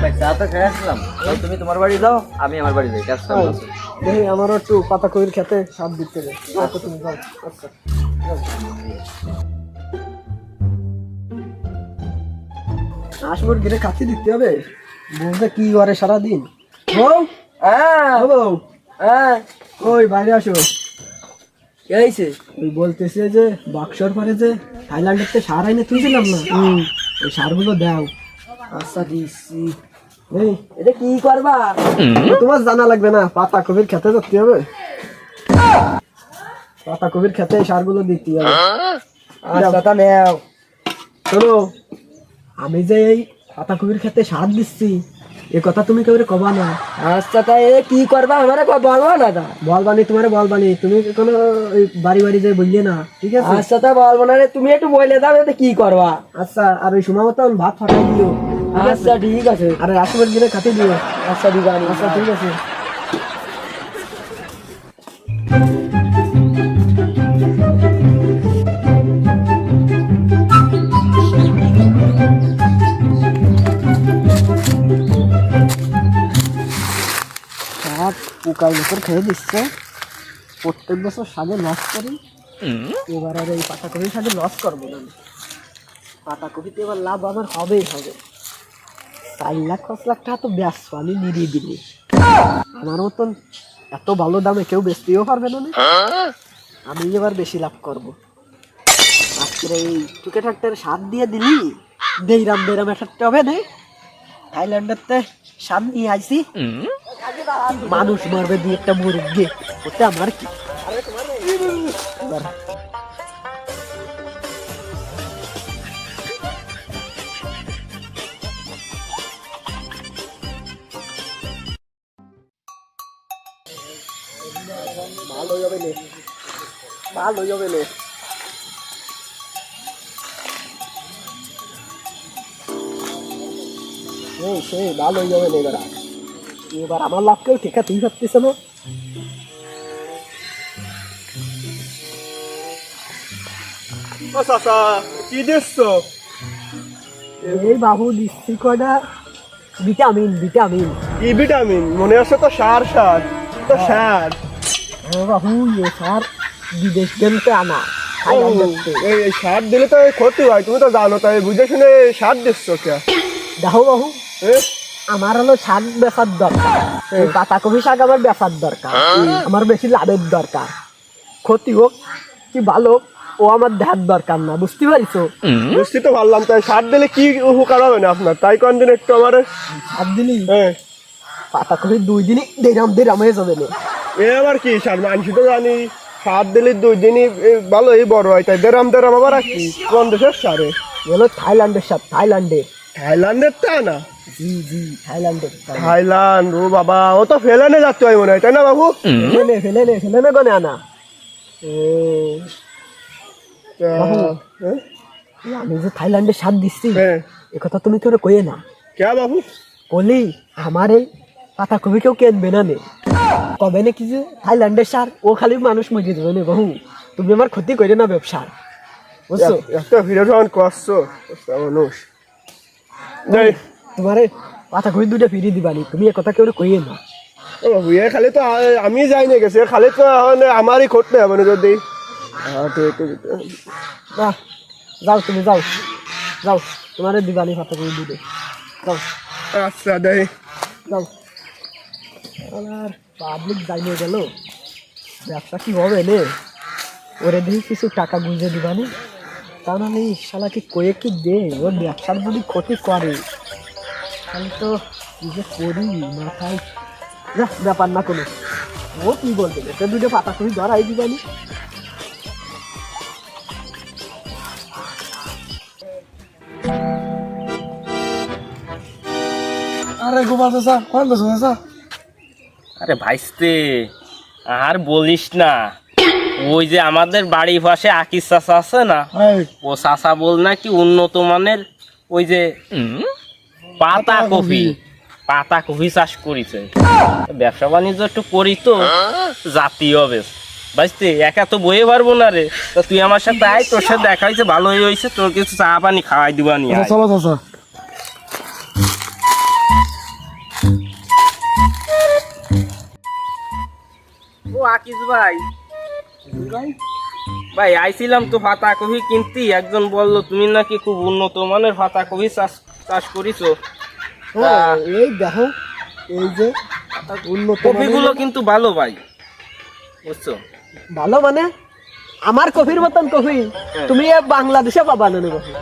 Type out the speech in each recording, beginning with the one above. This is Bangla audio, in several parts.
ভাই চা তো খেয়ে আসলাম, তুমি তোমার বাড়ি যাও, আমি আমার বাড়ি যাই, কাজ কাম আছে। দেখি আমারও একটু পাতাকপির খেতে সাপ দিতে হবে। আচ্ছা তুমি যাও। আচ্ছা আসবর গিরে কাছে দিতে হবে। বউটা কি করে সারাদিন? বউ, হ্যাঁ ও বউ, হ্যাঁ, ওই বাইরে আসো। কি হয়েছে? ওই বলতেছে যে বাক্সর পরে যে থাইল্যান্ডের থেকে সার আইনে তুলছিলাম না, ওই সারগুলো দাও। আচ্ছা দিচ্ছি। এই এটা কি করবা? তোমার জানা লাগবে না, পাতাকপির খেতে ধরতে হবে। পাতাকপির খেতে এই সারগুলো দিতে হবে। আচ্ছা তা নেও। শোনো, আমি যে এই পাতাকপির খেতে সার দিচ্ছি এ কথা তুমি কেউ কবা না। আচ্ছা তা এ কি করবা আমারে বলবা না তা? বলবানি তোমার বলবানি, তুমি কোনো ওই বাড়ি বাড়ি যে বললে না, ঠিক আছে? আচ্ছা তা বলবো না রে, তুমি একটু বলে দাও এতে কি করবা। আচ্ছা, আর ওই সময় মতন ভাত ফাটাই দিও। আচ্ছা ঠিক আছে। আর রাসমের দিনে খাতে দিও। আচ্ছা দিবানি। আচ্ছা ঠিক আছে। শাক পোকার মতন খেয়ে দিচ্ছে। প্রত্যেক বছর শাকে লস করি, এবার আর এই পাতাকপি শাকে লস করবো না। পাতাকপিতে এবার লাভ আমার হবেই হবে। 4 লাখ 5 লাখ টাকা তো ব্যস্ত আমি নিরিয়ে দিলি। আমার মতন এত ভালো দামে কেউ বেচতেও পারবে না। আমি এবার বেশি লাভ করবো। আজকের এই টুকে ট্রাক্টর সার দিয়ে দিলি, দেইরাম দেইরাম একটা হবে না। থাইল্যান্ডের তে সার নিয়ে আইসি, মানুষ মারবে দিয়ে একটা মুরগি, ওতে আমার কি। এবার ভালোই হবে নে, ভালোই হবে নে। সেই ভালোই হবে নে। এবার আমার লাভ কেউ ঠিকাতেই পারতেছে না। ও চাচা, কি দিচ্ছ? এই বাবু দিচ্ছি কয়টা ভিটামিন। ভিটামিন কি ভিটামিন? মনে আছে তো সার সার, তো সার। বাবু এ সার বিদেশ গেলতে আনা, থাইল্যান্ডের থেকে। এই সার দিলে তো ক্ষতি হয়, তুমি তো জানো, তাই বুঝে শুনে সার দিচ্ছ কে? দেখো বাবু, এ? আমার হলো শাক বেচার দরকার, এই পাতাকপি শাক আমার বেচার দরকার, আমার বেশি লাভের দরকার। ক্ষতি হোক কি ভালো হোক, ও আমার দেখার দরকার না, বুঝতে পারিছো? বুঝতে তো পারলাম, তাই সার দিলে কি উপকার হবে না আপনার? তাই কোন দিন একটু আমার সার দিলি পাতাকপি 2 দিনই দেরাম হয়ে যাবে না। এ আবার কি সার? মানছি তো জানি সার দিলে 2 দিনই ভালোই বড় হয়, তাই দেরাম দেরাম আবার আর কি? কোন দেশের সারে? হলো থাইল্যান্ডের সার, থাইল্যান্ডের। থাইল্যান্ডের তা না? জি জি, থাইল্যান্ডের। থাইল্যান্ড? ও বাবা, ও তো ফেলানে যাচ্ছে হয় মনে হয়, তাই না বাবু? ফেলে গনে আনা। বাবু, হ্যাঁ? আমি যে থাইল্যান্ডের সার দিচ্ছি হ্যাঁ। এ কথা তুমি কেউ কয়ে না। কে বাবু? বলি আমার এই পাতাকপি কেউ কেনবে না নে, কবে নাকি যে থাইল্যান্ডের সার, ও খালি মানুষ মরে যাবে না। বাবু তুমি আমার ক্ষতি করে না ব্যবসার, বুঝছো? একটা ভিডিও যখন করছো মানুষ তোমার পাতাকপি 2টা ফিরিয়ে দিবানি, তুমি এ কথা কেউ কইয়ে না। খালি তো আমি যাই না গেছে, খালি তো এখন আমারই করতে হবে না যদি। না যাও, তুমি যাও যাও, তোমার দিবানি পাতাকপি 2 যাও আচ্ছা দেই যাও। আর পাবলিক যাইলে গেল, ব্যবসা কি হবে নে? ওরে দেখি কিছু টাকা গুঁজে দিবানি, তা নাহলে শালাকে কয়ে কি দে, ওর ব্যবসার যদি ক্ষতি করে তাহলে তো কি যে করি মাথায়। যা, ব্যাপার না কোনো, ও কি বলতে গেছে 2টা পাতাকপি ধরাই দিবানি। আরে গোপাল চাচা, কোন বসো চাচা? আরে ভাইস্তে, আর বলিস না, ওই যে আমাদের বাড়ির পাশে আকিস চাচা আছে না, ও চাচা বল নাকি উন্নত মানের ওই যে পাতা কফি চাষ করেছে। ব্যবসা বাণিজ্য একটু করি তো, জাতীয় বেশ ভাইস্তে, একা তো বয়ে পারবো না রে। তা তুই আমার সাথে আয়, তোর সাথে দেখা হয়েছে, ভালোই হয়েছে, তোর কিছু চা পানি খাওয়াই দিবা নিয়ে। চলো চাচা। আকিস ভাই ভাই ভাই আইছিলাম তো পাতাকপি কিনতে, একজন বললো তুমি নাকি খুব উন্নত মানের পাতাকপি চাষ করিছো। হ্যাঁ এই দেখো, এই যে উন্নত কপিগুলো কিন্তু ভালো ভাই, বুঝছো? ভালো মানে আমার কফির মতন কফি তুমি এ বাংলাদেশে পাবা না কফি।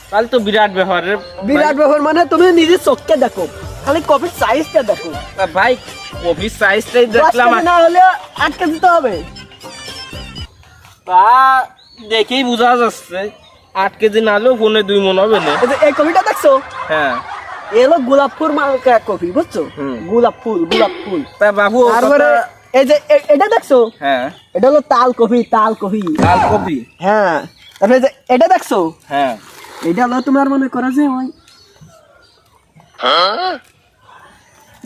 তাহলে তো বিরাট ব্যাপার রে বিরাট ব্যাপার মানে তুমি নিজের চোখকে দেখো, খালি কফির সাইজটা দেখো। ভাই। কপির সাইজটাই দেখলাম, 10 কেজি না হলে 8 কেজি তো হবে। তা দেখেই বোঝা যাচ্ছে 8 কেজি না হলেও ফোনে 2 মণ হবে না। এই যে এই কফিটা দেখছো, হ্যাঁ এলো গোলাপ ফুল মার্কা কফি, বুঝছো? গোলাপ ফুল তা বাবু তারপরে এই যে এটা দেখছো, হ্যাঁ এটা হলো তাল কফি। লাল কপি, হ্যাঁ তারপরে যে এটা দেখছো, হ্যাঁ এটা হলো তোমার মনে করা যে ওই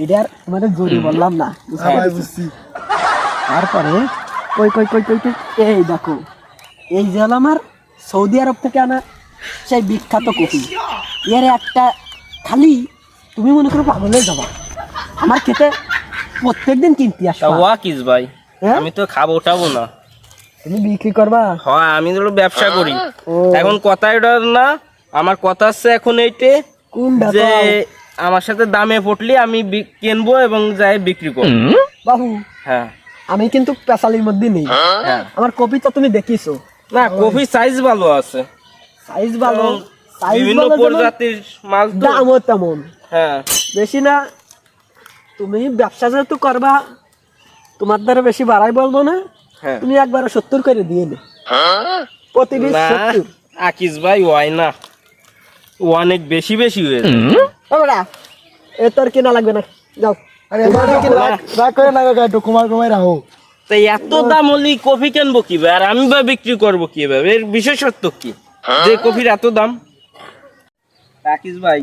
এটার তোমাদের জোরে বললাম না, বুঝছি। তারপরে কই কই কই কই কই এই দেখো, এই যে হলো আমার সৌদি আরব থেকে আনা সেই বিখ্যাত কফি। এর একটা খালি তুমি মনে করো পাগলে যাবা, আমার খেতে প্রত্যেকদিন কিনতে তা আসবা। ওয়া কিস ভাই, হ্যাঁ? আমি তো খাবোটাবো না। তুমি বিক্রি করবা? হয় আমি তো ব্যবসা করি। ও। এখন কথা এটা না, আমার কথা হচ্ছে এখন এইটে কোনটা যে কও? আমার সাথে দামে পড়লে আমি কিনবো এবং যাই বিক্রি করবো। বাবু হ্যাঁ আমি কিন্তু পেশালির মধ্যে নেই, হ্যাঁ। আমার কপি তো তুমি দেখিছো, না কফি সাইজ ভালো আছে, সাইজ ভালো, সাইজ বিভিন্ন ভালো যেমন প্রজাতির মাল তো। দামও তেমন হ্যাঁ বেশি না। তুমি ব্যবসা যেহেতু করবা, তোমার দ্বারা বেশি বাড়াই বলবো না, হ্যাঁ তুমি একবার 70 করে দিয়ে নে, প্রতি পিস না 70। আকিস ভাই ওয়াই না, ও অনেক বেশি বেশি হয়ে যায়। বাবারা এ তোর কেনা লাগবে না, যাও। রাগ করে না কাকা, একটু কমাই রাখো। তাই এত দাম হলে কফি কিনবো কিভাবে, আর আমি বা বিক্রি করবো কিভাবে? এর বিশেষত্ব কি যে কফির এত দাম? আকিস ভাই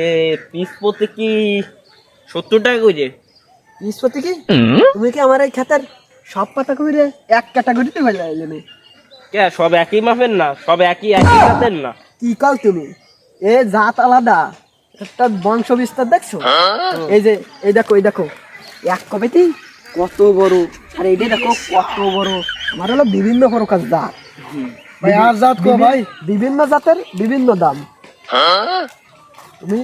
এ পিস প্রতি কি 70 টাকা করে? পিস প্রতি কি? তুমি কি আমার এই খাতার সব পাতা কবিরে এক ক্যাটাগরিতে হয়ে যাইলে? কে সব একই মাপের না, সব একই জাতের না? কি কল তুমি? এ জাত আলাদা, একটা বংশ বিস্তার দেখছো? এই দেখো এক কপিতেই কত বড়, আর এইটা দেখো কত বড়। আমার হলো বিভিন্ন প্রকার জাত ভাই, আর জাত কো ভাই? বিভিন্ন জাতের বিভিন্ন দাম। তুমি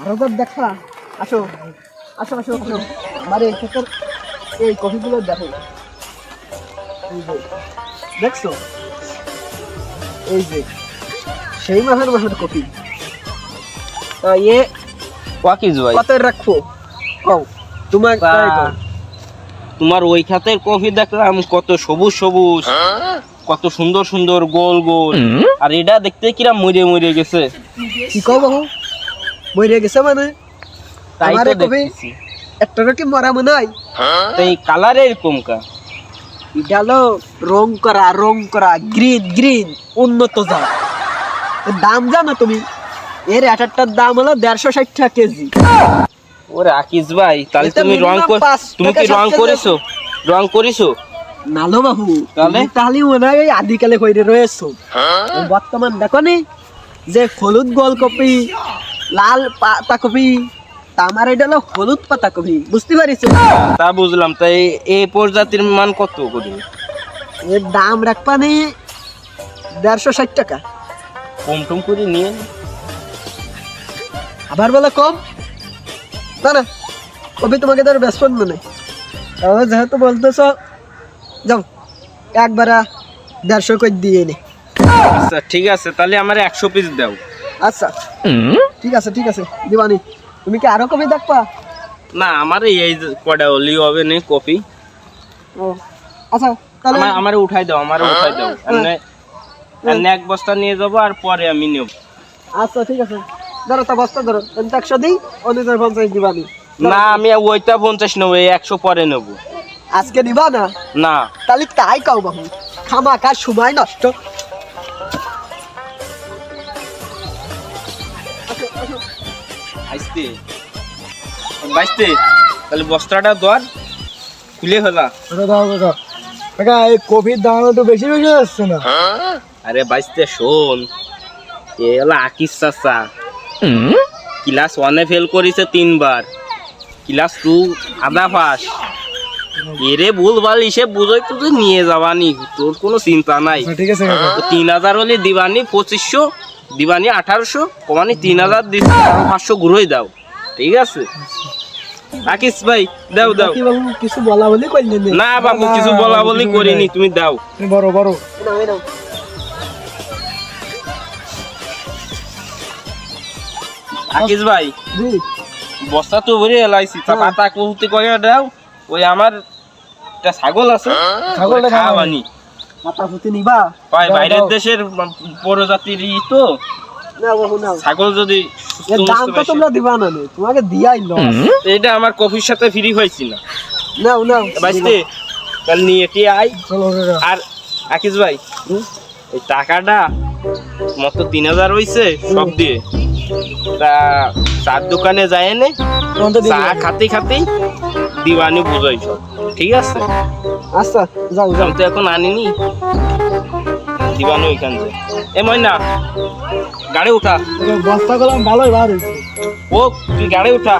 আরো জাত দেখবা? আসো আসো আসো আসো, আমার এই ক্ষেত্রে এই কফিগুলো দেখো, এই যে, দেখছো? এই যে সেই মাসের কফি। এ আকিস ভাই কত রাখবো কও তোমার? তোমার ওই খাতের কফি দেখলাম কত সবুজ সবুজ, কত সুন্দর সুন্দর গোল গোল, আর এটা দেখতে কিরা মরে গেছে। কি কও বাবু, মরে গেছে মানে? তাই আমার তো এই কফি দেখতেছি। একটা কি মরা মনে হয়? তাই কালার এরকম কা? এটা হলো রং করা গ্রিন উন্নত জাত। এর দাম জানো তুমি? এর একটার দাম হলো 160 টাকা কেজি। ওরে আকিস ভাই, তাহলে এটা তুমি minimum 5 তুমি কি টাকা রং 7 কেজি। করেছো? রং করেছো? নালো বাবু, তাহলে? তাহলে মনে হয় এই আদিকালে কইরে রয়েছো। এই বর্তমান দেখো নি যে হলুদ গোল কপি, লাল পাতা কপি, আমার এটা হলো হলুদ পাতা কপি, বুঝতে পারিস? তা বুঝলাম। তাই এই প্রজাতির মান কত করে? এর দাম রাখবানি 160 টাকা। কম টম করে নিয়ে আবার বলে কম? না কপি তোমাকে ধর ব্যস্ত মনে, তাহলে যেহেতু বলতেছ যাও একবার 150 করে দিয়ে নে। আচ্ছা ঠিক আছে, তাহলে আমার 100 পিস দাও। আচ্ছা ঠিক আছে দিবানি। তুমি কি আরো কপি দেখবা? না আমার এই কটা হলি হবে না কফি। ও আচ্ছা তাহলে আমার উঠাই দাও, উঠাই দাও। এমনি 1 বস্তা নিয়ে যাবো, আর পরে আমি নেব। আচ্ছা ঠিক আছে, ধরো তা বস্তা ধরো, 100 দিই, 50 দিবানি। না আমি ওইটা 50 নেবো, 100 পরে নেবো। আজকে দিবা না? না তাহলে তাই কাও বাবু, খামাকার সময় নষ্ট। বাইসতে তাহলে বস্তাটা ধর, খুলে ফেলা। দাও কাকা, এই কফির দাম তো বেশি যাচ্ছে না? আরে বাইসতে শোন, এ হলো আকিস চাচা, ক্লাস 1 ফেল করেছে 3 বার, ক্লাস 2 আধা পাস, এরে ভুলভাল হিসেব বুঝাই তো তুই নিয়ে যাবানি, তোর কোনো চিন্তা নাই। ঠিক আছে কাকা। 3000 হলে দিবানি 2500, দিবানি 1800, কমানি 3000 দিচ্ছি, 500 ঘুরোই দাও, ঠিক আছে? রাকিস ভাই দাও দাও। কি বাবু কিছু বলা বলি করলেন না বাবু কিছু বলা বলি করিনি, তুমি দাও। বড় বড় রাকিস ভাই বস্তা তো ভরে এলাইছি, তা পাতা কুহতে কয়ে দাও। ওই আমার একটা ছাগল আছে, ছাগলটা খাওয়ানি মাথা ফুটি নিবা ভাই, বাইরের দেশের প্রজাতির তো না বাবু না, ছাগল যদি এর দাম তো তোমরা দিবা না নে, তোমাকে দিয়াই লো। এটা আমার কফির সাথে ফ্রি হয়েছি না নাও নাও বাইতে, কাল নিয়ে কি আই। চলো কাকা। আর আকিস ভাই এই টাকাটা মতো 3000 হইছে সব দিয়ে, তা চার দোকানে যায় নে, চা খাতে খাতেই দিবানি বুঝাই সব, ঠিক আছে? আচ্ছা যাও যাও। আমি তো এখন আনিনি, দিবানি ওইখান যায়। এ ময়না গাড়ি উঠা, বস্তা করলাম ভালোই বার হয়েছে। ও তুই গাড়ি উঠা।